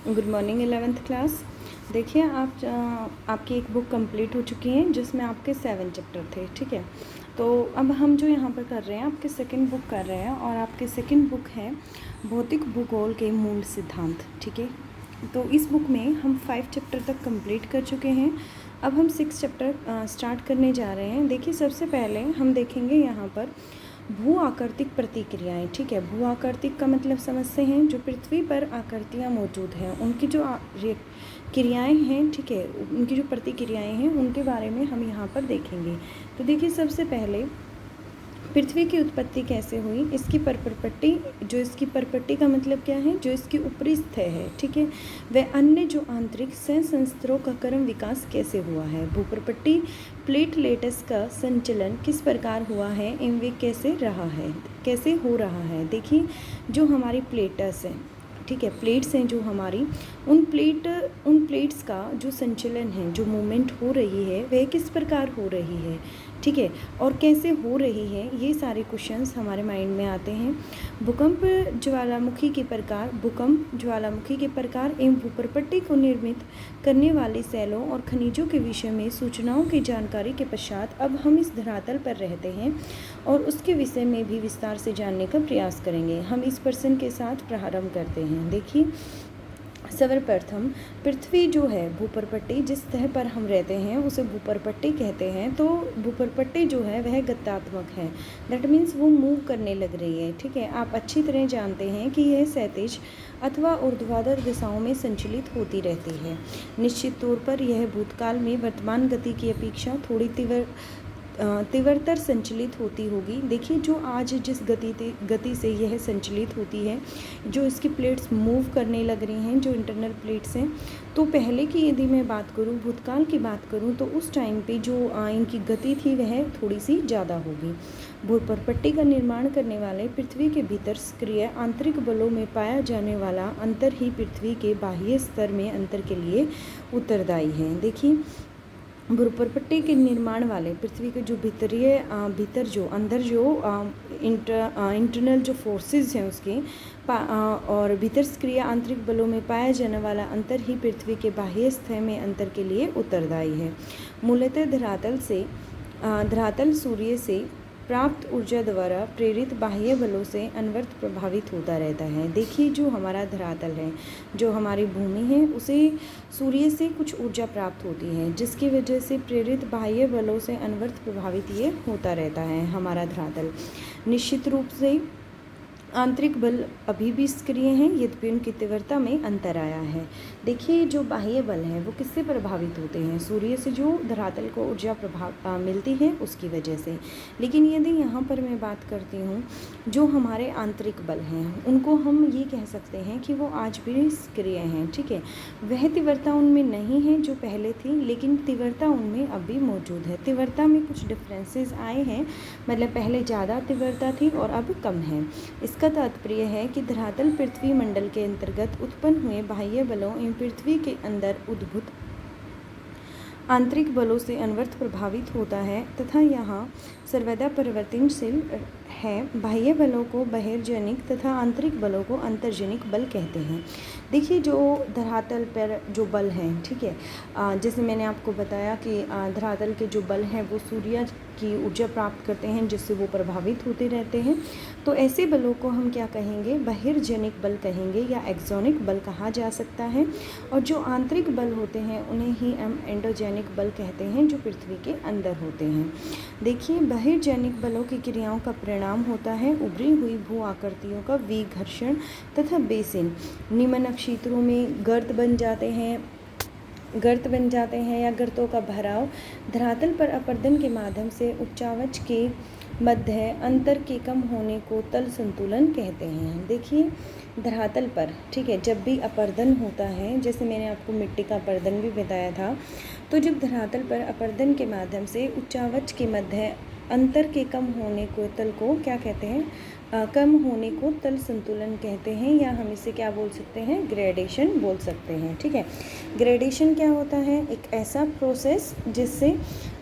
Good morning 11th class. देखिए आपकी एक बुक कंप्लीट हो चुकी है जिसमें आपके 7 चैप्टर थे, ठीक है। तो अब हम जो यहाँ पर कर रहे हैं आपके सेकंड बुक कर रहे हैं और आपके सेकंड बुक है भौतिक भूगोल के मूल सिद्धांत, ठीक है। तो इस बुक में हम 5 चैप्टर तक कंप्लीट कर चुके हैं। अब हम 6 चैप्टर स्टार्ट करने जा रहे हैं। देखिए सबसे पहले हम देखेंगे यहाँ पर भू आकृतिक प्रतिक्रियाएं, ठीक है। भू आकृतिक का मतलब समझते हैं जो पृथ्वी पर आकृतियाँ मौजूद हैं उनकी जो क्रियाएं हैं, ठीक है, उनकी जो प्रतिक्रियाएं हैं उनके बारे में हम यहाँ पर देखेंगे। तो देखिए सबसे पहले पृथ्वी की उत्पत्ति कैसे हुई, इसकी परपट्टी, जो इसकी परपट्टी का मतलब क्या है, जो इसकी ऊपरी सतह है, ठीक है, वह अन्य जो आंतरिक संस्तरों का क्रम विकास कैसे हुआ है। भूपरपट्टी प्लेटलेट्स का संचलन किस प्रकार हुआ है एवं वे कैसे रहा है, कैसे हो रहा है। देखिए जो हमारी प्लेटस हैं, ठीक है, प्लेट्स हैं जो हमारी, उन प्लेट्स का जो संचलन है, जो मूवमेंट हो रही है वह किस प्रकार हो रही है, ठीक है, और कैसे हो रही है, ये सारे क्वेश्चंस हमारे माइंड में आते हैं। भूकंप ज्वालामुखी के प्रकार एवं भूपरपट्टी को निर्मित करने वाली सेलों और खनिजों के विषय में सूचनाओं की जानकारी के पश्चात अब हम इस धरातल पर रहते हैं और उसके विषय में भी विस्तार से जानने का प्रयास करेंगे। हम इस प्रश्न के साथ प्रारंभ करते हैं। देखिए सर्वप्रथम पृथ्वी जो है भूपरपट्टी, जिस सतह पर हम रहते हैं उसे भूपरपट्टी कहते हैं। तो भूपरपट्टी जो है वह गत्यात्मक है, दैट मीन्स वो मूव करने लग रही है, ठीक है। आप अच्छी तरह जानते हैं कि यह क्षैतिज अथवा ऊर्ध्वाधर दिशाओं में संचलित होती रहती है। निश्चित तौर पर यह भूतकाल में वर्तमान गति की अपेक्षा थोड़ी तीव्रतर संचलित होती होगी। देखिए जो आज जिस गति से यह संचलित होती है, जो इसकी प्लेट्स मूव करने लग रही हैं, जो इंटरनल प्लेट्स हैं, तो पहले की यदि मैं बात करूं, भूतकाल की बात करूं, तो उस टाइम पे जो इनकी गति थी वह थोड़ी सी ज़्यादा होगी। भूपरपट्टी का निर्माण करने वाले पृथ्वी के भीतर सक्रिय आंतरिक बलों में पाया जाने वाला अंतर ही पृथ्वी के बाह्य स्तर में अंतर के लिए उत्तरदायी है। देखिए भूपरपट्टी के निर्माण वाले पृथ्वी के जो भीतर जो अंदर जो इंटरनल जो फोर्सेस हैं उसके और भीतर सक्रिय आंतरिक बलों में पाया जाने वाला अंतर ही पृथ्वी के बाह्य सतह में अंतर के लिए उत्तरदायी है। मूलतः धरातल सूर्य से प्राप्त ऊर्जा द्वारा प्रेरित बाह्य बलों से अनवरत प्रभावित होता रहता है। देखिए जो हमारा धरातल है, जो हमारी भूमि है, उसे सूर्य से कुछ ऊर्जा प्राप्त होती है जिसकी वजह से प्रेरित बाह्य बलों से अनवरत प्रभावित ये होता रहता है हमारा धरातल। निश्चित रूप से आंतरिक बल अभी भी सक्रिय हैं, यद्यपि उनकी तीव्रता में अंतर आया है। देखिए जो बाह्य बल हैं वो किससे प्रभावित होते हैं, सूर्य से जो धरातल को ऊर्जा मिलती है उसकी वजह से। लेकिन यदि यहाँ पर मैं बात करती हूँ जो हमारे आंतरिक बल हैं उनको हम ये कह सकते हैं कि वो आज भी सक्रिय हैं, ठीक है। वह तीव्रता उनमें नहीं है जो पहले थी, लेकिन तीव्रता उनमें अभी मौजूद है। तीव्रता में कुछ डिफरेंसेस आए हैं, मतलब पहले ज़्यादा तीव्रता थी और अब कम है। इसका तात्पर्य है कि धरातल पृथ्वी मंडल के अंतर्गत उत्पन्न हुए बाह्य बलों एवं पृथ्वी के अंदर उद्भूत आंतरिक बलों से अनवरत प्रभावित होता है तथा यहाँ सर्वदा परिवर्तनशील है। बाह्य बलों को बहिर्जनिक तथा आंतरिक बलों को अंतर्जनिक बल कहते हैं। देखिए जो धरातल पर जो बल हैं, ठीक है, जैसे मैंने आपको बताया कि धरातल के जो बल हैं वो सूर्य की ऊर्जा प्राप्त करते हैं जिससे वो प्रभावित होते रहते हैं। तो ऐसे बलों को हम क्या कहेंगे, बहिर्जनिक बल कहेंगे या एक्सोनिक बल कहा जा सकता है। और जो आंतरिक बल होते हैं उन्हें ही हम एंडोजेनिक बल कहते हैं, जो पृथ्वी के अंदर होते हैं। देखिए बहिर्जनिक बलों की क्रियाओं का परिणाम होता है उभरी हुई भू आकृतियों का विघर्षण तथा बेसिन। निम्न क्षेत्रों में गर्त बन जाते हैं या गर्तों का भराव धरातल पर अपर्दन के माध्यम से उच्चावच के मध्य अंतर के कम होने को तल संतुलन कहते हैं। देखिए धरातल पर, ठीक है, जब भी अपर्दन होता है, जैसे मैंने आपको मिट्टी का अपर्दन भी बताया था, तो जब धरातल पर अपर्दन के माध्यम से उच्चावच के मध्य अंतर के कम होने को तल को क्या कहते हैं, कम होने को तल संतुलन कहते हैं, या हम इसे क्या बोल सकते हैं, ग्रेडेशन बोल सकते हैं। ठीक है, ग्रेडेशन क्या होता है, एक ऐसा प्रोसेस जिससे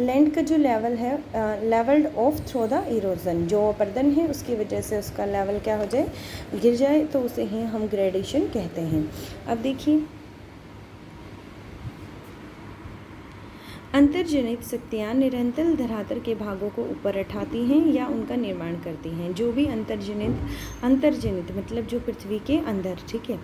लैंड का जो लेवल है, levelled off through the erosion, जो अपर्दन है उसकी वजह से उसका लेवल क्या हो जाए, गिर जाए, तो उसे ही हम ग्रेडेशन कहते हैं। अब देखिए, अंतर्जनित शक्तियाँ निरंतर धरातल के भागों को ऊपर उठाती हैं या उनका निर्माण करती हैं। जो भी अंतर्जनित मतलब जो पृथ्वी के अंदर, ठीक है,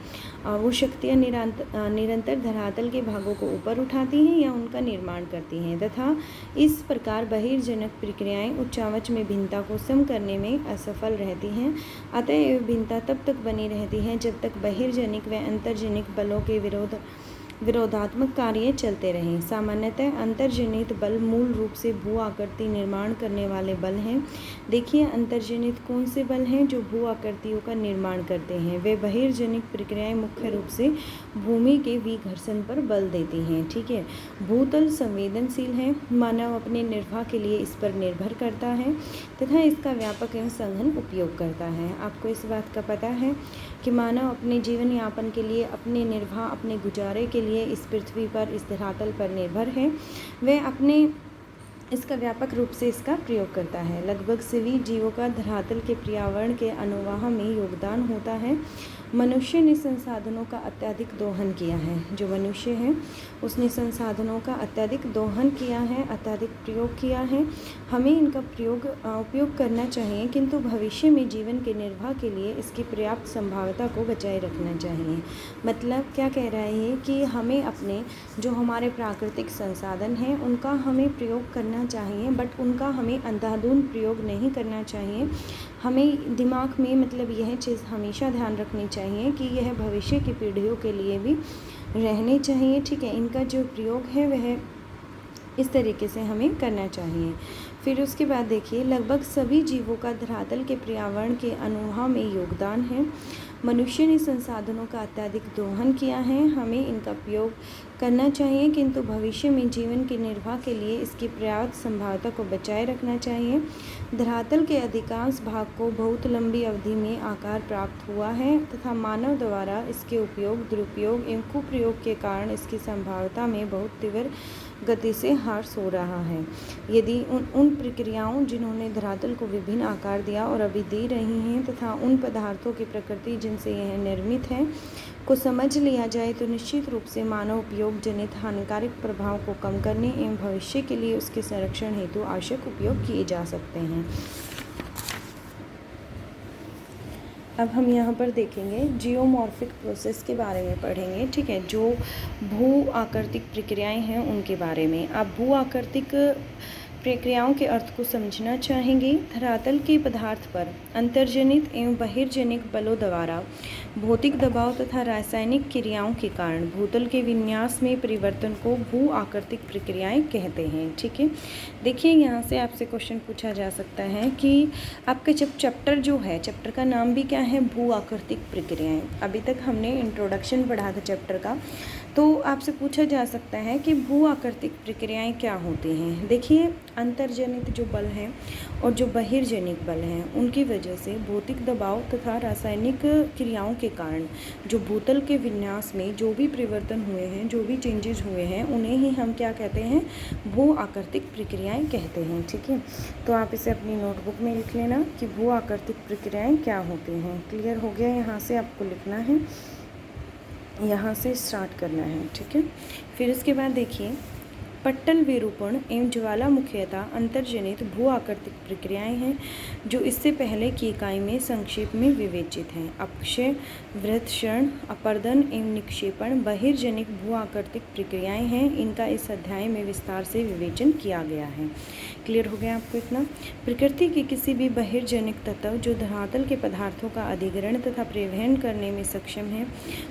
वो शक्तियाँ निरंतर धरातल के भागों को ऊपर उठाती हैं या उनका निर्माण करती हैं, तथा इस प्रकार बहिर्जनक प्रक्रियाएं उच्चावच में भिन्नता को सम करने में असफल रहती हैं। अतएव भिन्नता तब तक बनी रहती है जब तक बहिर्जनिक व अंतर्जनिक बलों के विरोधात्मक कार्य चलते रहें। सामान्यतः अंतर्जनित बल मूल रूप से भू आकृति निर्माण करने वाले बल हैं। देखिए, अंतर्जनित कौन से बल हैं जो भू आकृतियों का निर्माण करते हैं। वे बहिर्जनिक प्रक्रियाएं मुख्य रूप से भूमि के विघर्षण पर बल देती हैं। ठीक है, भूतल संवेदनशील है, मानव अपने निर्वाह के लिए इस पर निर्भर करता है तथा इसका व्यापक एवं सघन उपयोग करता है। आपको इस बात का पता है कि मानव अपने जीवन यापन के लिए, अपने निर्वाह, अपने गुजारे के लिए इस पृथ्वी पर, इस धरातल पर निर्भर है। वह अपने इसका व्यापक रूप से इसका प्रयोग करता है। लगभग सभी जीवों का धरातल के पर्यावरण के अनुवाह में योगदान होता है। मनुष्य ने संसाधनों का अत्यधिक दोहन किया है। जो मनुष्य है उसने संसाधनों का अत्यधिक दोहन किया है, अत्यधिक प्रयोग किया है। हमें इनका उपयोग करना चाहिए, किंतु भविष्य में जीवन के निर्वाह के लिए इसकी पर्याप्त संभाव्यता को बचाए रखना चाहिए। मतलब क्या कह रहा है कि हमें अपने जो हमारे प्राकृतिक संसाधन हैं उनका हमें प्रयोग करना चाहिए, बट उनका हमें अंधाधुंध प्रयोग नहीं करना चाहिए। हमें दिमाग में मतलब यह चीज़ हमेशा ध्यान रखनी चाहिए कि यह भविष्य की पीढ़ियों के लिए भी रहने चाहिए। ठीक है, इनका जो प्रयोग है वह इस तरीके से हमें करना चाहिए। फिर उसके बाद देखिए, लगभग सभी जीवों का धरातल के पर्यावरण के अनुवाह में योगदान है। मनुष्य ने संसाधनों का अत्यधिक दोहन किया है। हमें इनका प्रयोग करना चाहिए, किंतु भविष्य में जीवन के निर्वाह के लिए इसकी पर्याप्त संभाव्यता को बचाए रखना चाहिए। धरातल के अधिकांश भाग को बहुत लंबी अवधि में आकार प्राप्त हुआ है तथा मानव द्वारा इसके उपयोग, दुरुपयोग एवं कुप्रयोग के कारण इसकी संभाव्यता में बहुत तीव्र गति से ह्रास हो रहा है। यदि उन प्रक्रियाओं जिन्होंने धरातल को विभिन्न आकार दिया और अभी दे रही हैं तथा उन पदार्थों की प्रकृति जिनसे यह निर्मित है को समझ लिया जाए तो निश्चित रूप से मानव उपयोग जनित हानिकारक प्रभाव को कम करने एवं भविष्य के लिए उसके संरक्षण हेतु आवश्यक उपयोग किए जा सकते हैं। अब हम यहाँ पर देखेंगे जियोमॉर्फिक प्रोसेस के बारे में पढ़ेंगे। ठीक है, जो भू आकृतिक प्रक्रियाएं हैं उनके बारे में। आप भू आकृतिक प्रक्रियाओं के अर्थ को समझना चाहेंगे। धरातल के पदार्थ पर अंतर्जनित एवं बहिर्जनिक बलों द्वारा भौतिक दबाव तथा रासायनिक क्रियाओं के कारण भूतल के विन्यास में परिवर्तन को भू आकृतिक प्रक्रियाएं कहते हैं। ठीक है, देखिए यहाँ से आपसे क्वेश्चन पूछा जा सकता है कि आपका जब चैप्टर जो है, चैप्टर का नाम भी क्या है, भू आकृतिक प्रक्रियाएं। अभी तक हमने इंट्रोडक्शन पढ़ा था चैप्टर का, तो आपसे पूछा जा सकता है कि भू आकृतिक प्रक्रियाएं क्या होती हैं। देखिए, अंतर्जनित जो बल हैं और जो बहिर्जनिक बल हैं उनकी वजह से भौतिक दबाव तथा रासायनिक क्रियाओं के कारण जो भूतल के विन्यास में जो भी परिवर्तन हुए हैं, जो भी चेंजेस हुए हैं, उन्हें ही हम क्या कहते हैं, भू आकृतिक प्रक्रियाएं कहते हैं। ठीक है, तो आप इसे अपनी नोटबुक में लिख लेना कि भू आकृतिक प्रक्रियाएं क्या होती हैं। क्लियर हो गया? यहाँ से आपको लिखना है, यहाँ से स्टार्ट करना है। ठीक है, फिर उसके बाद देखिए, पट्टल विरूपण एवं ज्वालामुखीयता अंतर्जनित भू आकृतिक प्रक्रियाएं हैं जो इससे पहले की इकाई में संक्षेप में विवेचित हैं। अपक्षय, वृत्तक्षरण, अपर्दन एवं निक्षेपण बहिर्जनिक भू आकृतिक प्रक्रियाएं हैं। इनका इस अध्याय में विस्तार से विवेचन किया गया है। क्लियर हो गया आपको इतना? प्रकृति के किसी भी बहिर्जनिक तत्व जो धरातल के पदार्थों का अधिग्रहण तथा परिवहन करने में सक्षम है,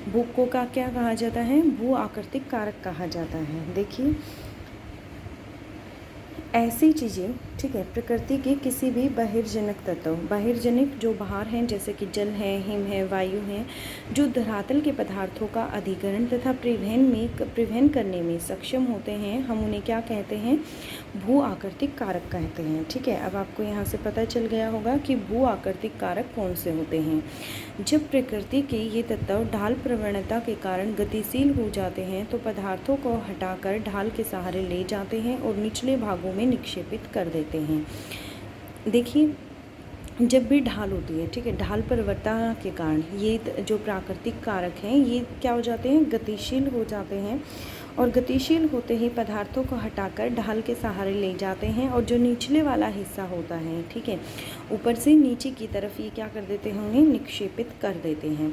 भू को का क्या कहा जाता है, भू आकृतिक कारक कहा जाता है। देखिए, ऐसी चीज़ें, ठीक है, प्रकृति के किसी भी बहिर्जनक तत्व, बहिर्जनिक जो बाहर हैं जैसे कि जल है, हिम है, वायु हैं, जो धरातल के पदार्थों का अधिकरण तथा परिवहन करने में सक्षम होते हैं, हम उन्हें क्या कहते हैं? भू आकृतिक कारक कहते हैं। ठीक है, अब आपको यहाँ से पता चल गया होगा कि भू आकृतिक कारक कौन से होते हैं। जब प्रकृति के ये तत्व ढाल प्रवणता के कारण गतिशील हो जाते हैं तो पदार्थों को हटाकर ढाल के सहारे ले जाते हैं और निचले भागों में निक्षेपित कर देते हैं। देखिए, जब भी ढाल होती है, ठीक है, ढाल प्रवणता के कारण ये जो प्राकृतिक कारक हैं ये क्या हो जाते हैं? गतिशील हो जाते हैं, और गतिशील होते ही पदार्थों को हटाकर ढाल के सहारे ले जाते हैं, और जो निचले वाला हिस्सा होता है, ठीक है, ऊपर से नीचे की तरफ ये क्या कर देते हैं? उन्हें निक्षेपित कर देते हैं।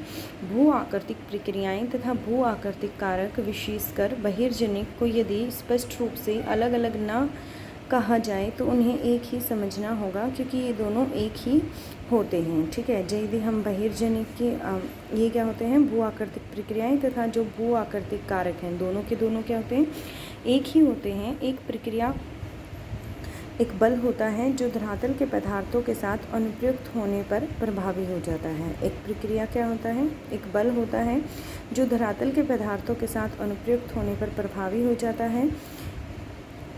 भू आकृतिक प्रक्रियाएं तथा भू आकृतिक कारक विशेषकर बहिर्जनिक को यदि स्पष्ट रूप से अलग अलग न कहा जाए तो उन्हें एक ही समझना होगा, क्योंकि ये दोनों एक ही होते हैं। ठीक है, यदि हम बहिर्जनिक की ये क्या होते हैं? भू आकृतिक प्रक्रियाएं तथा जो भू आकृतिक कारक हैं, दोनों के दोनों क्या होते हैं? एक ही होते हैं। एक प्रक्रिया एक बल होता है जो धरातल के पदार्थों के साथ अनुप्रयुक्त होने पर प्रभावी हो जाता है। एक प्रक्रिया क्या होता है? एक बल होता है जो धरातल के पदार्थों के साथ अनुप्रयुक्त होने पर प्रभावी हो जाता है,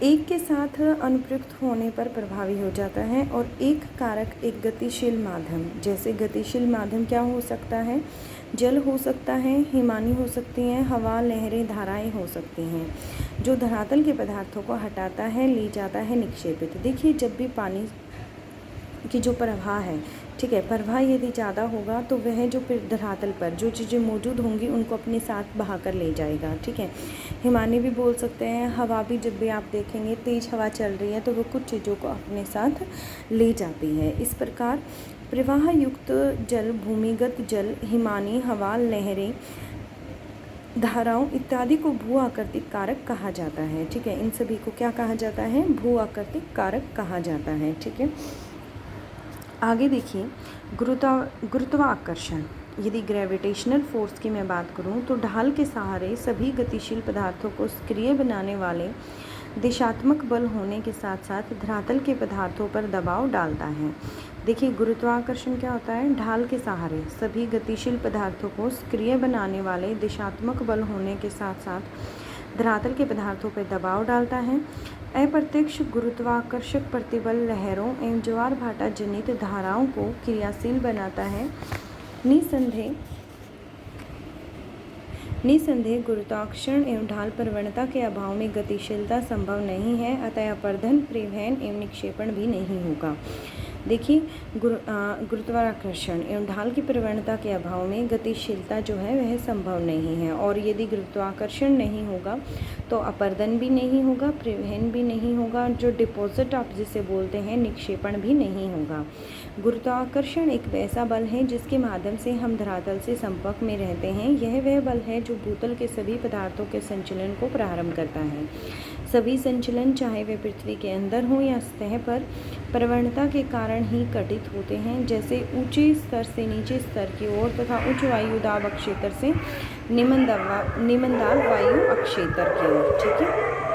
एक के साथ अनुप्रयुक्त होने पर प्रभावी हो जाता है, और एक कारक एक गतिशील माध्यम, जैसे गतिशील माध्यम क्या हो सकता है? जल हो सकता है, हिमानी हो सकती हैं, हवा, लहरें, धाराएं हो सकती हैं, जो धरातल के पदार्थों को हटाता है, ले जाता है, निक्षेपित। देखिए, जब भी पानी की जो प्रवाह है, ठीक है, प्रवाह यदि ज़्यादा होगा तो वह जो धरातल पर जो चीज़ें मौजूद होंगी उनको अपने साथ बहा कर ले जाएगा। ठीक है, हिमानी भी बोल सकते हैं, हवा भी जब भी आप देखेंगे तेज़ हवा चल रही है तो वो कुछ चीज़ों को अपने साथ ले जाती है। इस प्रकार प्रवाह युक्त जल, भूमिगत जल, हिमानी, हवा, लहरें, धाराओं इत्यादि को भू आकृतिक कारक कहा जाता है। ठीक है, इन सभी को क्या कहा जाता है? भू आकृतिक कारक कहा जाता है। ठीक है, आगे देखिए, गुरुत्वाकर्षण। यदि ग्रेविटेशनल फोर्स की मैं बात करूं तो ढाल के सहारे सभी गतिशील पदार्थों को सक्रिय बनाने वाले दिशात्मक बल होने के साथ साथ धरातल के पदार्थों पर दबाव डालता है। देखिए, गुरुत्वाकर्षण क्या होता है? ढाल के सहारे सभी गतिशील पदार्थों को सक्रिय बनाने वाले दिशात्मक बल होने के साथ साथ धरातल के पदार्थों पर दबाव डालता है। अप्रत्यक्ष गुरुत्वाकर्षक प्रतिबल लहरों एवं ज्वार भाटा जनित धाराओं को क्रियाशील बनाता है। निसंदेह गुरुत्वाकर्षण एवं ढाल प्रवणता के अभाव में गतिशीलता संभव नहीं है, अतः अपरदन, परिवहन एवं निक्षेपण भी नहीं होगा। देखिए, गुरुत्वाकर्षण एवं ढाल की प्रवणता के अभाव में गतिशीलता जो है वह संभव नहीं है, और यदि गुरुत्वाकर्षण नहीं होगा तो अपरदन भी नहीं होगा, परिवहन भी नहीं होगा, जो डिपॉजिट आप जिसे बोलते हैं निक्षेपण भी नहीं होगा। गुरुत्वाकर्षण एक वैसा बल है जिसके माध्यम से हम धरातल से संपर्क में रहते हैं। यह वह बल है जो भूतल के सभी पदार्थों के संचलन को प्रारंभ करता है। सभी संचलन, चाहे वे पृथ्वी के अंदर हों या सतह पर, प्रवणता के कारण ही घटित होते हैं, जैसे ऊंचे स्तर से नीचे स्तर की ओर तथा उच्च वायु दाब अक्षेत्र से निम्न दाब वायु अक्षेत्र की ओर। ठीक है।